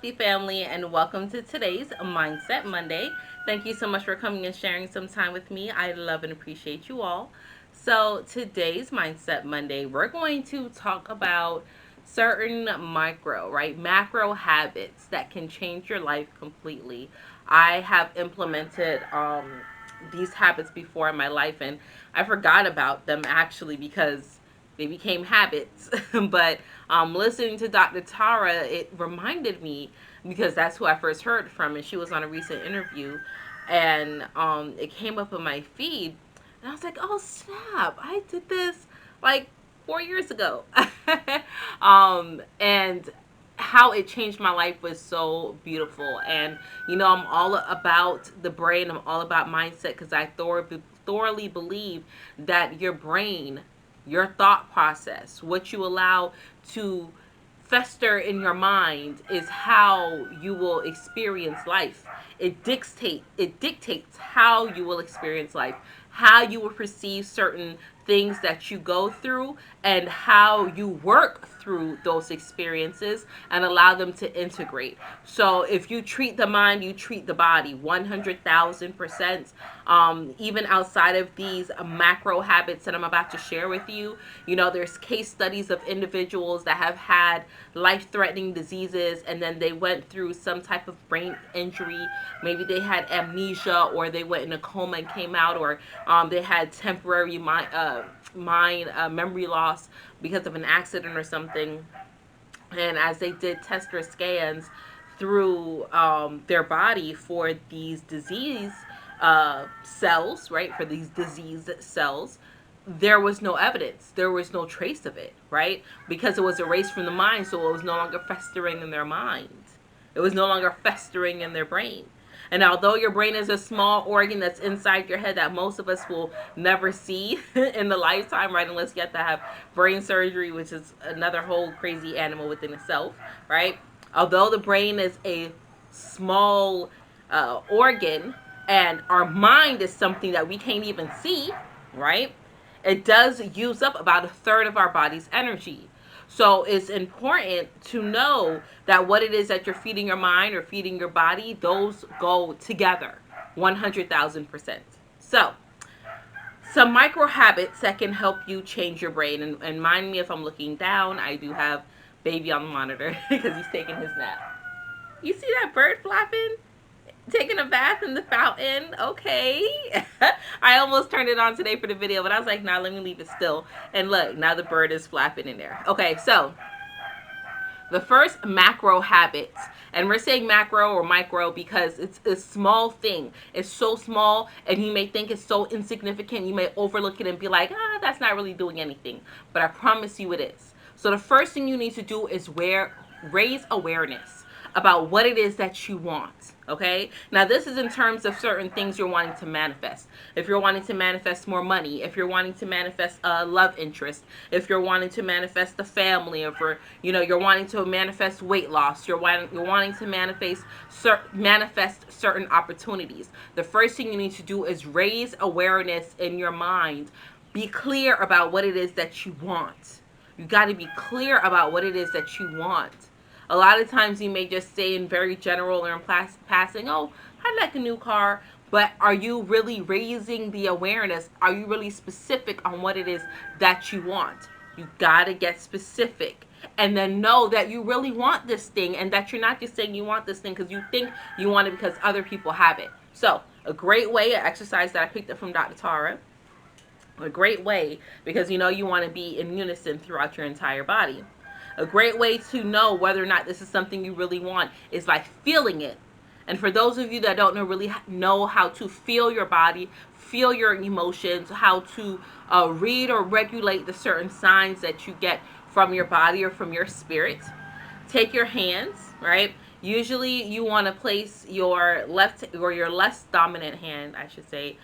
wealthy family, and welcome to today's Mindset Monday. Thank you so much for coming and sharing some time with me. I love and appreciate you all. So, today's Mindset Monday, we're going to talk about certain macro habits that can change your life completely. I have implemented these habits before in my life, and I forgot about them actually because they became habits. But listening to Dr. Tara, it reminded me because that's who I first heard from, and she was on a recent interview, and it came up on my feed, and I was like, "Oh snap! I did this like 4 years ago," and how it changed my life was so beautiful. And I'm all about the brain. I'm all about mindset because I thoroughly believe that your brain, your thought process, what you allow to fester in your mind is how you will experience life. It dictates how you will experience life, how you will perceive certain things that you go through, and how you work through those experiences and allow them to integrate. So if you treat the mind, you treat the body 100,000%. Even outside of these macro habits that I'm about to share with you, there's case studies of individuals that have had life threatening diseases, and then they went through some type of brain injury. Maybe they had amnesia, or they went in a coma and came out, or they had temporary memory loss because of an accident or something. And as they did test or scans through their body for these disease cells, right, for these disease cells, there was no evidence. There was no trace of it, right? Because it was erased from the mind, so it was no longer festering in their mind. It was no longer festering in their brain. And although your brain is a small organ that's inside your head that most of us will never see in the lifetime, right? Unless you have to have brain surgery, which is another whole crazy animal within itself, right? Although the brain is a small organ, and our mind is something that we can't even see, right? It does use up about a third of our body's energy. So it's important to know that what it is that you're feeding your mind or feeding your body, those go together 100,000%. So, some micro habits that can help you change your brain. And mind me if I'm looking down, I do have baby on the monitor because he's taking his nap. You see that bird flapping? Taking a bath in the fountain. Okay. I almost turned it on today for the video, but I was like, nah, let me leave it still. And look, now the bird is flapping in there. Okay, so the first macro habits, and we're saying macro or micro because it's a small thing. It's so small, and you may think it's so insignificant. You may overlook it and be like, that's not really doing anything. But I promise you it is. So the first thing you need to do is raise awareness about what it is that you want. Okay, now this is in terms of certain things you're wanting to manifest. If you're wanting to manifest more money, if you're wanting to manifest a love interest, if you're wanting to manifest a family, if you're wanting to manifest weight loss, you're wanting to manifest certain opportunities. The first thing you need to do is raise awareness in your mind. Be clear about what it is that you want. You got to be clear about what it is that you want. A lot of times you may just say in very general or in passing, oh, I'd like a new car. But are you really raising the awareness? Are you really specific on what it is that you want? You got to get specific. And then know that you really want this thing, and that you're not just saying you want this thing because you think you want it because other people have it. So a great way, an exercise that I picked up from Dr. Tara, a great way, because you want to be in unison throughout your entire body. A great way to know whether or not this is something you really want is by feeling it. And for those of you that don't really know how to feel your body, feel your emotions, how to read or regulate the certain signs that you get from your body or from your spirit, take your hands, right? Usually you want to place your left or your less dominant hand, I should say,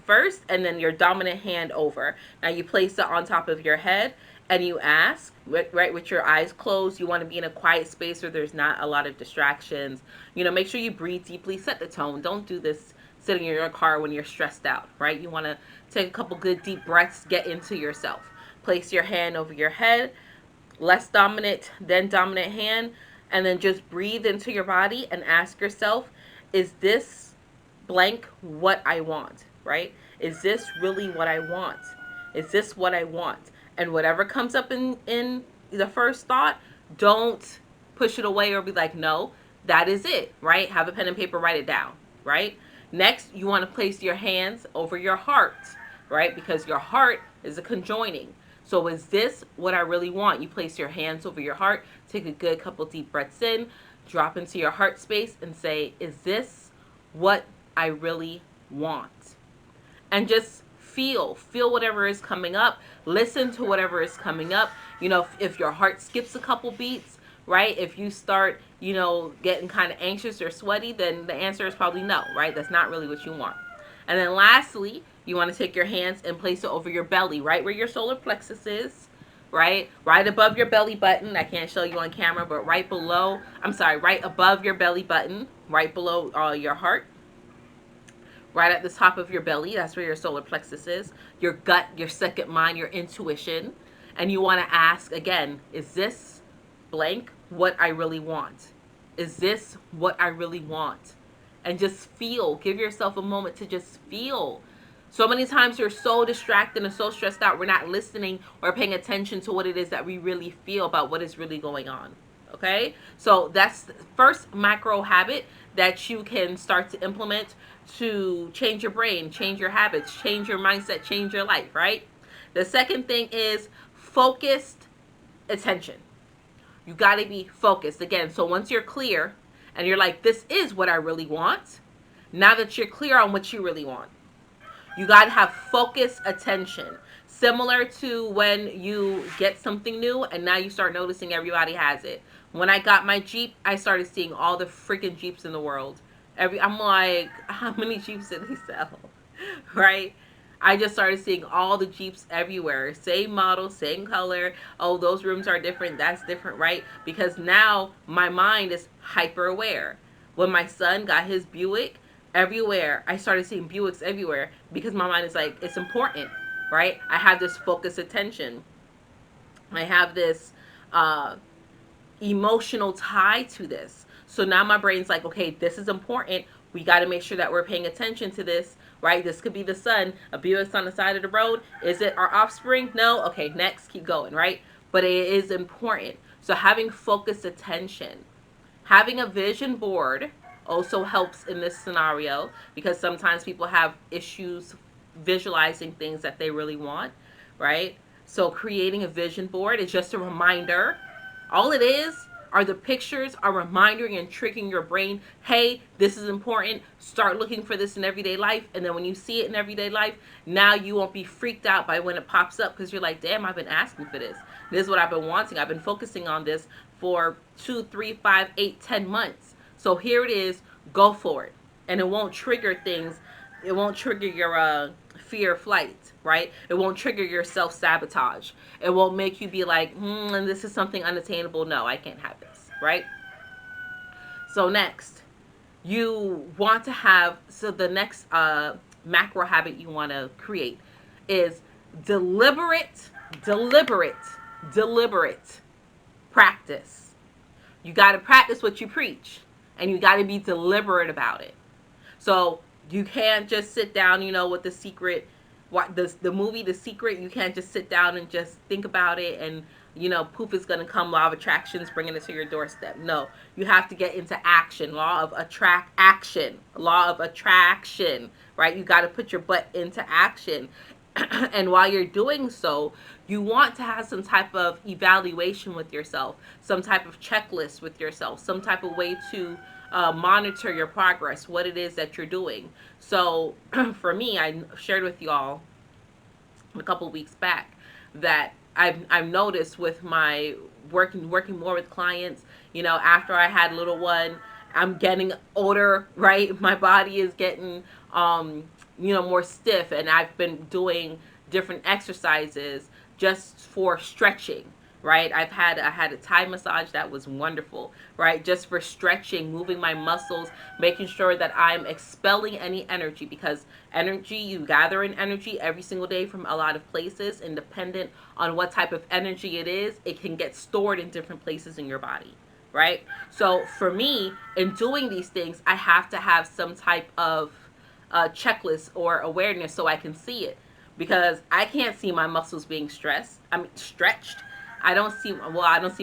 first, and then your dominant hand over. Now you place it on top of your head, and you ask, right, with your eyes closed. You want to be in a quiet space where there's not a lot of distractions. Make sure you breathe deeply, set the tone. Don't do this sitting in your car when you're stressed out, right? You want to take a couple good deep breaths, get into yourself. Place your hand over your head, less dominant, then dominant hand, and then just breathe into your body and ask yourself, is this blank what I want, right? Is this really what I want? Is this what I want? And whatever comes up in the first thought, don't push it away or be like, no, that is it, right? Have a pen and paper, write it down, right? Next, you want to place your hands over your heart, right? Because your heart is a conjoining. So is this what I really want? You place your hands over your heart, take a good couple deep breaths in, drop into your heart space and say, is this what I really want? And just feel whatever is coming up, listen to whatever is coming up. If your heart skips a couple beats, right? If you start, getting kind of anxious or sweaty, then the answer is probably no, right? That's not really what you want. And then lastly, you want to take your hands and place it over your belly, right where your solar plexus is, right above your belly button. I can't show you on camera, but right above your belly button, right below your heart, right at the top of your belly. That's where your solar plexus is, your gut, your second mind, your intuition. And you want to ask again, is this blank what I really want? Is this what I really want? And just feel. Give yourself a moment to just feel. So many times we're so distracted and so stressed out, we're not listening or paying attention to what it is that we really feel about what is really going on. Okay? So that's the first macro habit that you can start to implement to change your brain, change your habits, change your mindset, change your life, right? The second thing is focused attention. You got to be focused. Again, so once you're clear and you're like, this is what I really want, now that you're clear on what you really want, you got to have focused attention. Similar to when you get something new and now you start noticing everybody has it. When I got my Jeep, I started seeing all the freaking Jeeps in the world. I'm like, how many Jeeps did they sell? Right? I just started seeing all the Jeeps everywhere. Same model, same color. Oh, those rims are different. That's different, right? Because now my mind is hyper aware. When my son got his Buick, everywhere, I started seeing Buicks everywhere because my mind is like, it's important, right? I have this focused attention. I have this uh, emotional tie to this. So now my brain's like, okay, this is important. We got to make sure that we're paying attention to this, right? This could be the sun. A Buick's on the side of the road. Is it our offspring? No. Okay, next, keep going, right? But it is important. So having focused attention, having a vision board also helps in this scenario because sometimes people have issues visualizing things that they really want, right? So creating a vision board is just a reminder. All it is are the pictures are reminding and tricking your brain, hey, this is important. Start looking for this in everyday life. And then when you see it in everyday life, now you won't be freaked out by when it pops up because you're like, damn, I've been asking for this. This is what I've been wanting. I've been focusing on this for 2, 3, 5, 8, 10 months. So here it is. Go for it. And it won't trigger things. It won't trigger your fear of flight, right? It won't trigger your self-sabotage. It won't make you be like, this is something unattainable. No, I can't have this, right? So next, you want to have, so the next macro habit you want to create is deliberate practice. You got to practice what you preach, and you got to be deliberate about it. So you can't just sit down, with The Secret, what the movie The Secret. You can't just sit down and just think about it and poof is gonna come. Law of attractions, bringing it to your doorstep. No, you have to get into action. Law of action. Law of attraction. Right? You got to put your butt into action. And while you're doing so, you want to have some type of evaluation with yourself, some type of checklist with yourself, some type of way to monitor your progress, what it is that you're doing. So for me, I shared with you all a couple weeks back that I've noticed with my working more with clients, after I had little one, I'm getting older, right? My body is getting more stiff, and I've been doing different exercises just for stretching, right? I had a Thai massage that was wonderful, right? Just for stretching, moving my muscles, making sure that I'm expelling any energy, because energy, you gather in energy every single day from a lot of places, and dependent on what type of energy it is, it can get stored in different places in your body, right? So for me, in doing these things, I have to have some type of checklist or awareness so I can see it, because I can't see my muscles being stretched. I don't see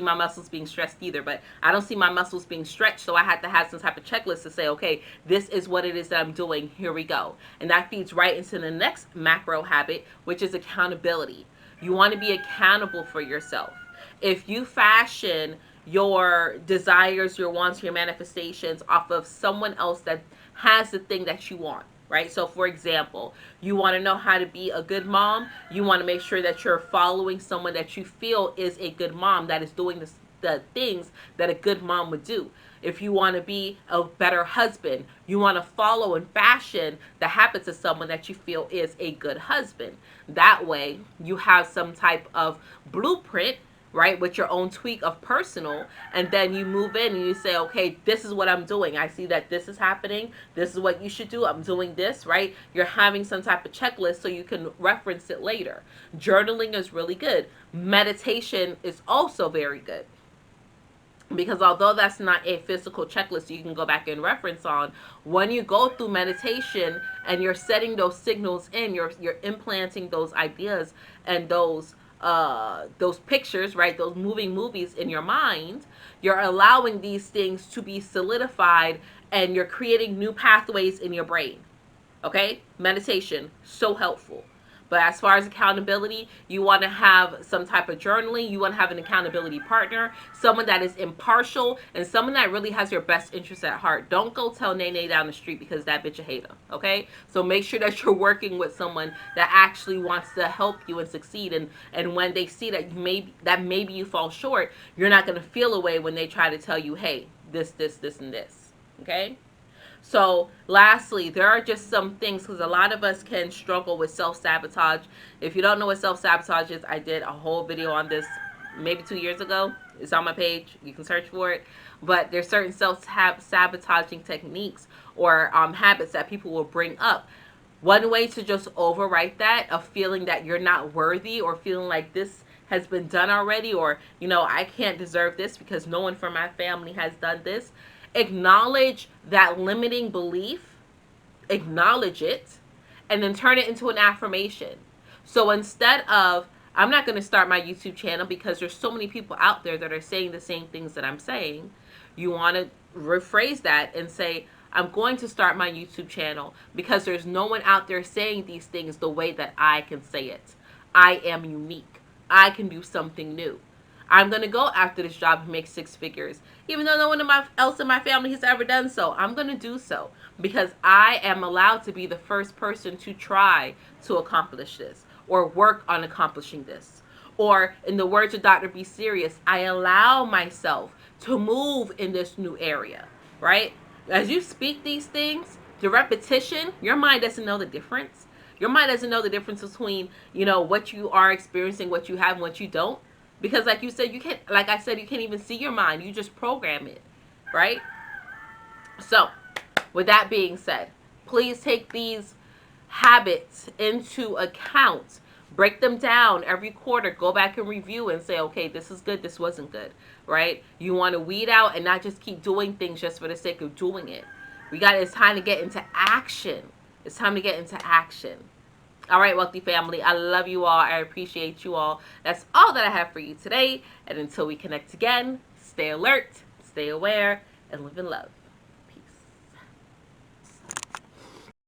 my muscles being stressed either, but I don't see my muscles being stretched. So I had to have some type of checklist to say, okay, this is what it is that I'm doing. Here we go. And that feeds right into the next macro habit, which is accountability. You want to be accountable for yourself. If you fashion your desires, your wants, your manifestations off of someone else that has the thing that you want, right? So, for example, you want to know how to be a good mom. You want to make sure that you're following someone that you feel is a good mom, that is doing the things that a good mom would do. If you want to be a better husband, you want to follow and fashion the habits of someone that you feel is a good husband. That way, you have some type of blueprint, right, with your own tweak of personal, and then you move in and you say, okay, this is what I'm doing. I see that this is happening. This is what you should do. I'm doing this, right? You're having some type of checklist so you can reference it later. Journaling is really good. Meditation is also very good, because although that's not a physical checklist you can go back and reference on, when you go through meditation and you're setting those signals in, you're implanting those ideas and those pictures, right, those moving movies in your mind, you're allowing these things to be solidified, and you're creating new pathways in your brain. Okay, meditation, so helpful. But as far as accountability, you want to have some type of journaling. You want to have an accountability partner, someone that is impartial and someone that really has your best interest at heart. Don't go tell Nene down the street because that bitch a hater. Okay, so make sure that you're working with someone that actually wants to help you and succeed. And when they see that maybe you fall short, you're not going to feel away when they try to tell you, hey, this, and this. Okay. So, lastly, there are just some things, because a lot of us can struggle with self-sabotage. If you don't know what self-sabotage is, I did a whole video on this maybe 2 years ago. It's on my page. You can search for it. But there's certain self-sabotaging techniques or habits that people will bring up. One way to just overwrite that, of feeling that you're not worthy, or feeling like this has been done already, or, I can't deserve this because no one from my family has done this. Acknowledge that limiting belief, acknowledge it, and then turn it into an affirmation. So instead of, I'm not going to start my YouTube channel because there's so many people out there that are saying the same things that I'm saying, you want to rephrase that and say, I'm going to start my YouTube channel because there's no one out there saying these things the way that I can say it. I am unique. I can do something new. I'm going to go after this job and make 6 figures. Even though no one else in my family has ever done so, I'm going to do so because I am allowed to be the first person to try to accomplish this or work on accomplishing this. Or, in the words of Dr. B. Serious, I allow myself to move in this new area, right? As you speak these things, the repetition, your mind doesn't know the difference. Your mind doesn't know the difference between, what you are experiencing, what you have, and what you don't. Because like you said, like I said, you can't even see your mind. You just program it, right? So, with that being said, please take these habits into account. Break them down every quarter. Go back and review and say, okay, this is good, this wasn't good, right? You want to weed out and not just keep doing things just for the sake of doing it. It's time to get into action. It's time to get into action. All right, wealthy family, I love you all. I appreciate you all. That's all that I have for you today. And until we connect again, stay alert, stay aware, and live in love.